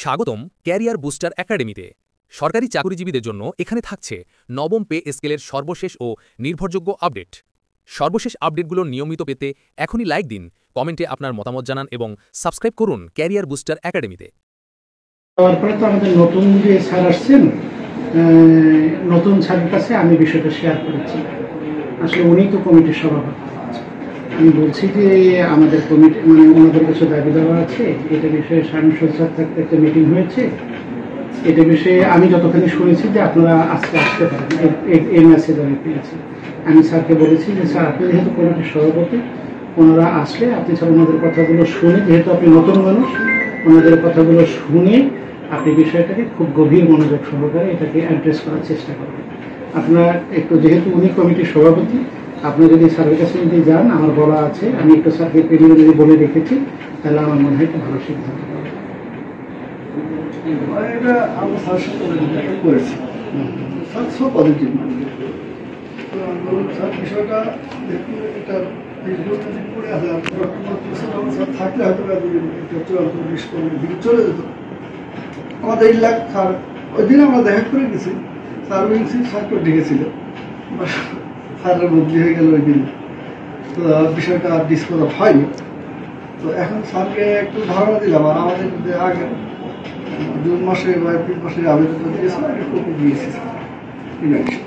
স্বাগতম career booster একাডেমিতে। সরকারি চাকরিজীবীদের জন্য এখানে থাকছে নবম পে স্কেলের সর্বশেষ ও নির্ভরযোগ্য আপডেট। সর্বশেষ আপডেটগুলো নিয়মিত পেতে এখনই লাইক দিন, কমেন্টে আপনার মতামত জানান এবং সাবস্ক্রাইব করুন ক্যারিয়ার বুস্টার একাডেমিতে। তারপরে তো আমাদের নতুন যে স্যার আসছেন, নতুন স্যারের কাছে আমি বিষয়টা শেয়ার করেছি। আসলে উনি তো কমিটির সভাপতি। আমি বলছি যে আমাদের কমিটি ওনাদের কিছু দাবি দেওয়া আছে, এটা বিষয়ে সাংসদ স্যার থাকতে একটা মিটিং হয়েছে। এটা বিষয়ে আমি যতখানি শুনেছি যে আপনারা আজকে আসতে পারেন, এই মেসেজ আমি পেয়েছি। আমি স্যারকে বলেছি যে স্যার আপনি যেহেতু কমিটির সভাপতি, ওনারা আসলে আপনি স্যার ওনাদের কথাগুলো শুনে, যেহেতু আপনি নতুন মানুষ, ওনাদের কথাগুলো শুনে আপনি বিষয়টাকে খুব গভীর মনোযোগ সহকারে এটাকে অ্যাড্রেস করার চেষ্টা করবেন। আপনারা একটু, যেহেতু উনি কমিটির সভাপতি, আপনি যদি স্যারের কাছে যদি যান, আমার বলা আছে, আমি একটু স্যারকে পেরিয়ে যদি বলে রেখেছি, তাহলে আমার মনে হয় একটা ভালো সিদ্ধান্ত পাবো। এটা আমরা স্যারের সাথে করেছি, স্যার সব পজিটিভ। স্যার বিষয়টা দেখুন, এটা করে আসে স্যার থাকলে হয়তো চূড়ান্ত নিষ্কর্মের দিকে চলে যেত। আমাদের ইলাক স্যার ওই দিন আমরা দেখা করে গেছি, স্যার উইংসি স্যারকেও ডেকেছিল, স্যারের বদলি হয়ে গেল ওই দিন। তো বিষয়টা আর ডিসপোজ হয়নি। তো এখন স্যারকে একটু ধারণা দিলাম, আর আমাদের যে আগে জুন মাসে বা এপ্রিল মাসে আবেদন দিয়েছিলাম, একটা কপি দিয়েছি ইলেকশন।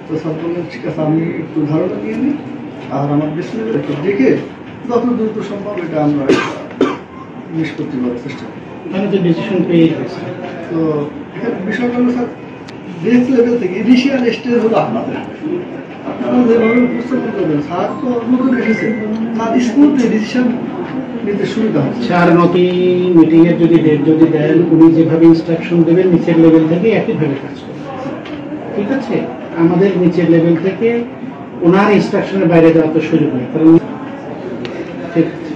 তো স্যার বললেন ঠিক আছে, আমি একটু ধারণা নিয়ে নিই, আর আমার বিশ্লেষণ একটু দেখে যত দ্রুত সম্ভব এটা আমরা নিষ্পত্তি করার চেষ্টা করি। তো এখানে বিষয়টা হলো স্যার, বেস লেভেল থেকে ইনিশিয়াল স্টেজ হলো আপনাদের। আপনারা যেভাবে উপস্থাপন করবেন, স্যার তো নতুন এসেছে, স্যার স্মুথলি ডিসিশন নিতে সুবিধা হচ্ছে। স্যার নতুন মিটিং এর যদি ডেট যদি দেন, উনি যেভাবে ইনস্ট্রাকশন দেবেন নিচের লেভেল থেকে একইভাবে কাজ করবেন। ঠিক আছে, আমাদের নিচের লেভেল থেকে ওনার ইনস্ট্রাকশনের বাইরে যাওয়ার তো সুযোগ নেই, কারণ ঠিক আছে।